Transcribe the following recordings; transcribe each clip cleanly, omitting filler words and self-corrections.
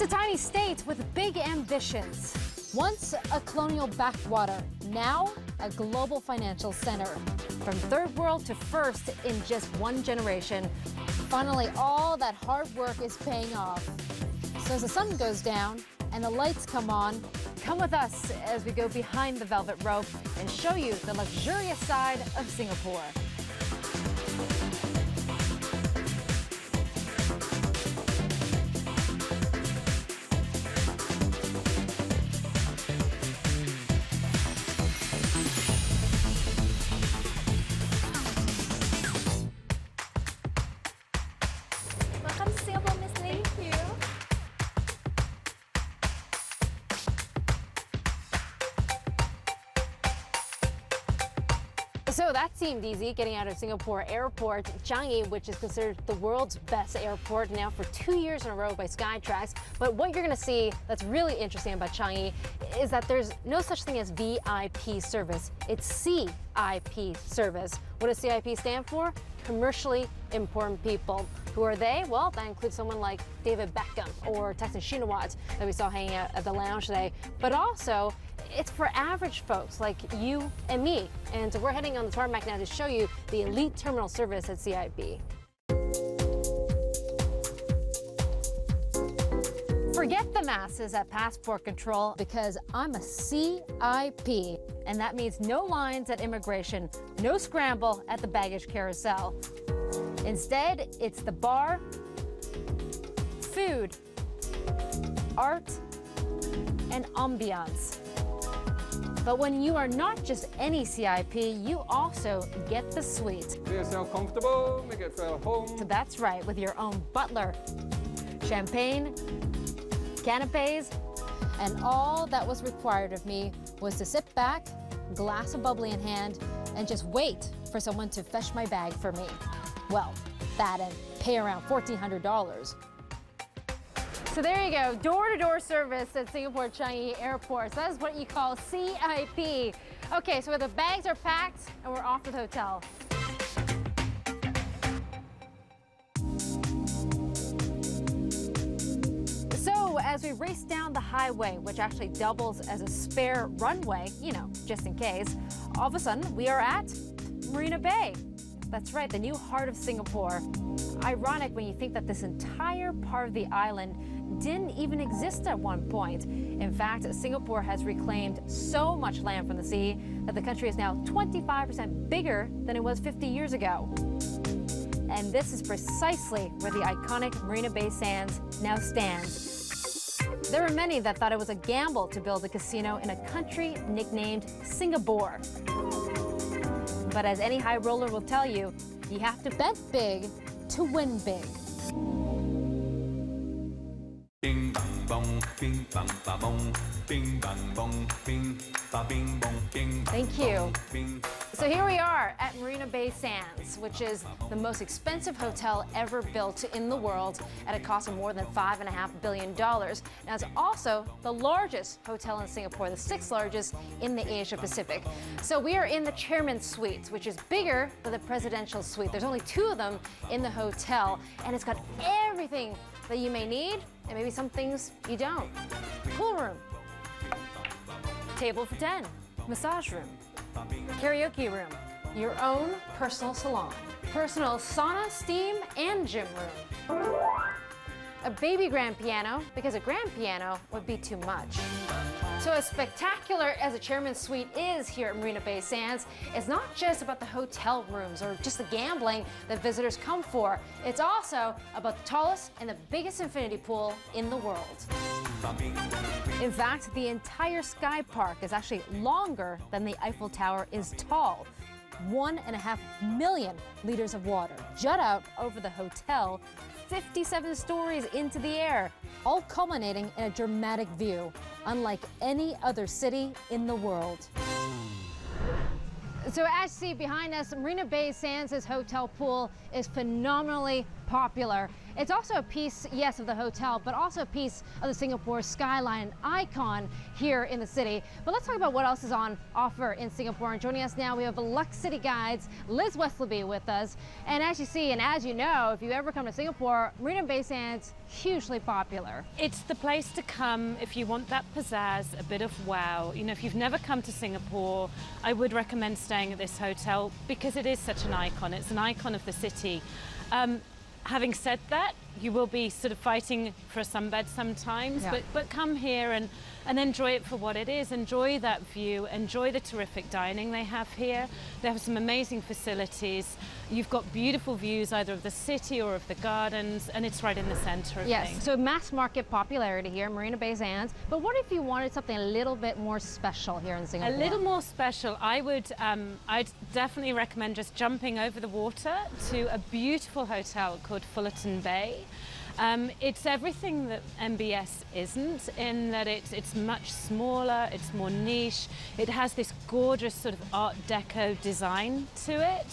It's a tiny state with big ambitions. Once a colonial backwater, now a global financial center. From third world to first in just one generation. Finally, all that hard work is paying off. So as the sun goes down and the lights come on, come with us as we go behind the velvet rope and show you the luxurious side of Singapore. Welcome to Singapore, Miss Lee. Thank you. So that seemed easy, getting out of Singapore Airport. Changi, which is considered the world's best airport now for 2 years in a row by Skytrax. But what you're going to see that's really interesting about Changi is that there's no such thing as VIP service. It's CIP service. What does CIP stand for? Commercially important people. Who are they? Well, that includes someone like David Beckham or Texan Shinawat that we saw hanging out at the lounge today. But also, it's for average folks like you and me. And so we're heading on the tarmac now to show you the elite terminal service at CIP. Forget the masses at passport control because I'm a CIP. And that means no lines at immigration, no scramble at the baggage carousel. Instead, it's the bar, food, art, and ambiance. But when you are not just any CIP, you also get the suite. Make yourself comfortable, make it feel at home. So that's right, with your own butler, champagne, canapes, and all that was required of me was to sit back, glass of bubbly in hand, and just wait for someone to fetch my bag for me. Well, that and pay around $1,400. So there you go, door-to-door service at Singapore Changi Airport. So that is what you call CIP. Okay, so the bags are packed and we're off to the hotel. So as we race down the highway, which actually doubles as a spare runway, you know, just in case, all of a sudden we are at Marina Bay. That's right, the new heart of Singapore. Ironic when you think that this entire part of the island didn't even exist at one point. In fact, Singapore has reclaimed so much land from the sea that the country is now 25% bigger than it was 50 years ago. And this is precisely where the iconic Marina Bay Sands now stands. There were many that thought it was a gamble to build a casino in a country nicknamed Singapore. But as any high roller will tell you, you have to bet big to win big. Bing bang bong, bing bang ba bong, bing bang bong, bing ba bing bong, bing. Thank you. Bing. So here we are at Marina Bay Sands, which is the most expensive hotel ever built in the world at a cost of more than $5.5 billion. Now it's also the largest hotel in Singapore, the 6th largest in the Asia Pacific. So we are in the Chairman's Suite, which is bigger than the Presidential Suite. There's only 2 of them in the hotel, and it's got everything that you may need, and maybe some things you don't. Pool room, table for 10, massage room, karaoke room, your own personal salon, personal sauna, steam, and gym room. A baby grand piano, because a grand piano would be too much. So as spectacular as the Chairman's Suite is here at Marina Bay Sands, it's not just about the hotel rooms or just the gambling that visitors come for. It's also about the tallest and the biggest infinity pool in the world. In fact, the entire Sky Park is actually longer than the Eiffel Tower is tall. 1.5 million liters of water jut out over the hotel, 57 stories into the air, all culminating in a dramatic view, unlike any other city in the world. So as you see behind us, Marina Bay Sands' hotel pool is phenomenally popular. It's also a piece, yes, of the hotel, but also a piece of the Singapore skyline icon here in the city. But let's talk about what else is on offer in Singapore. And joining us now, we have Lux City Guides, Liz Westleby with us. And as you see, and as you know, if you ever come to Singapore, Marina Bay Sands, hugely popular. It's the place to come if you want that pizzazz, a bit of wow. You know, if you've never come to Singapore, I would recommend staying at this hotel because it is such an icon. It's an icon of the city. Having said that, you will be sort of fighting for a sunbed sometimes, Yeah. but come here and enjoy it for what it is. Enjoy that view, enjoy the terrific dining they have here. They have some amazing facilities. You've got beautiful views either of the city or of the gardens, and it's right in the center of Yes, things. so mass market popularity here, Marina Bay Sands. But what if you wanted something a little bit more special here in Singapore? A little more special, I'd definitely recommend just jumping over the water to a beautiful hotel called Fullerton Bay. It's everything that MBS isn't, in that it's much smaller, it's more niche. It has this gorgeous sort of Art Deco design to it.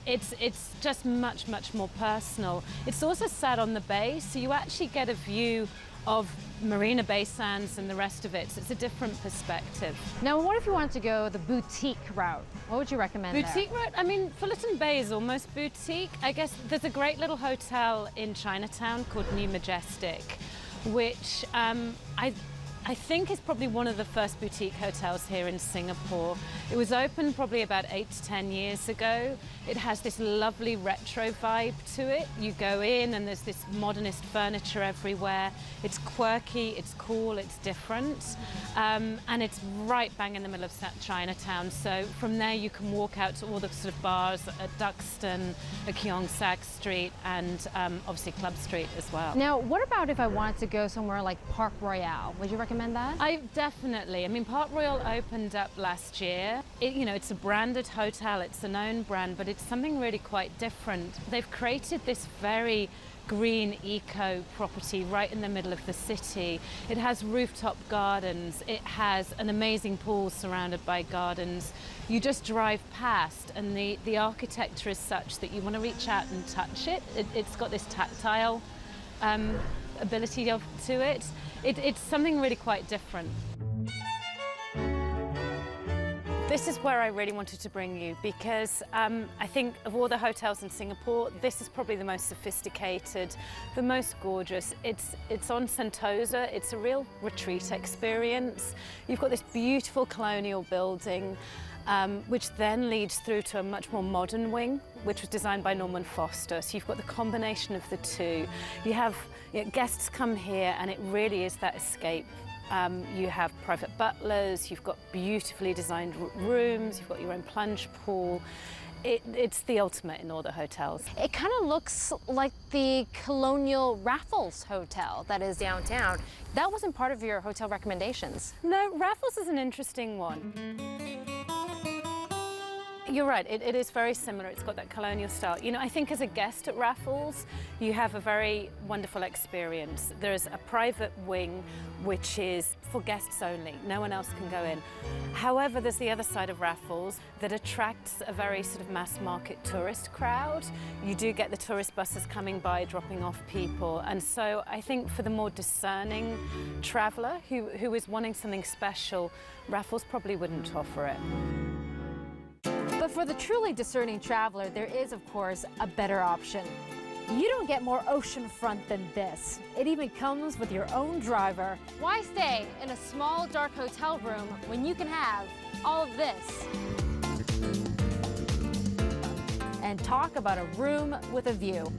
It's just much more personal. It's also sat on the bay, so you actually get a view of Marina Bay Sands and the rest of it. So it's a different perspective. Now, what if you wanted to go the boutique route? What would you recommend there? Boutique route? I mean, Fullerton Bay is almost boutique. I guess there's a great little hotel in Chinatown called New Majestic, which I think is probably one of the first boutique hotels here in Singapore. It was opened probably about 8 to 10 years ago. It has this lovely retro vibe to it. You go in and there's this modernist furniture everywhere. It's quirky, it's cool, it's different. And it's right bang in the middle of Chinatown. So from there you can walk out to all the sort of bars at Duxton, at Keong Sack Street, and obviously Club Street as well. Now, what about if I wanted to go somewhere like Park Royale? Would you recommend that? I mean, Park Royal opened up last year. It's a branded hotel, it's a known brand, but it's something really quite different. They've created this very green eco property right in the middle of the city. It has rooftop gardens, it has an amazing pool surrounded by gardens. You just drive past and the architecture is such that you want to reach out and touch it. It's got this tactile ability to it. It's something really quite different. This is where I really wanted to bring you because I think of all the hotels in Singapore, this is probably the most sophisticated, the most gorgeous. It's on Sentosa. It's a real retreat experience. You've got this beautiful colonial building, which then leads through to a much more modern wing, which was designed by Norman Foster. So you've got the combination of the two. You have guests come here and it really is that escape. You have private butlers, you've got beautifully designed rooms, you've got your own plunge pool. It's the ultimate in all the hotels. It kind of looks like the colonial Raffles Hotel that is downtown. That wasn't part of your hotel recommendations. No, Raffles is an interesting one. You're right, it is very similar. It's got that colonial style. I think as a guest at Raffles, you have a very wonderful experience. There's a private wing, which is for guests only. No one else can go in. However, there's the other side of Raffles that attracts a very sort of mass market tourist crowd. You do get the tourist buses coming by, dropping off people. And so I think for the more discerning traveler who is wanting something special, Raffles probably wouldn't offer it. But for the truly discerning traveler, there is, of course, a better option. You don't get more oceanfront than this. It even comes with your own driver. Why stay in a small, dark hotel room when you can have all of this? And talk about a room with a view.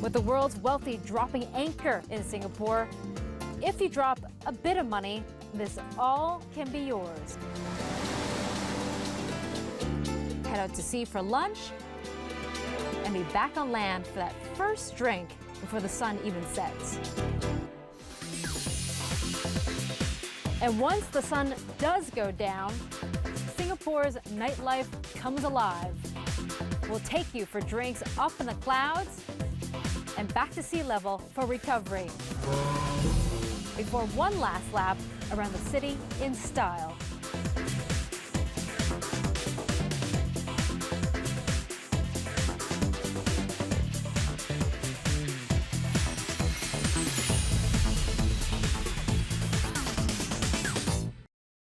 With the world's wealthy dropping anchor in Singapore, if you drop a bit of money, this all can be yours. Head out to sea for lunch and be back on land for that first drink before the sun even sets. And once the sun does go down, Singapore's nightlife comes alive. We'll take you for drinks up in the clouds and back to sea level for recovery. Before one last lap around the city in style.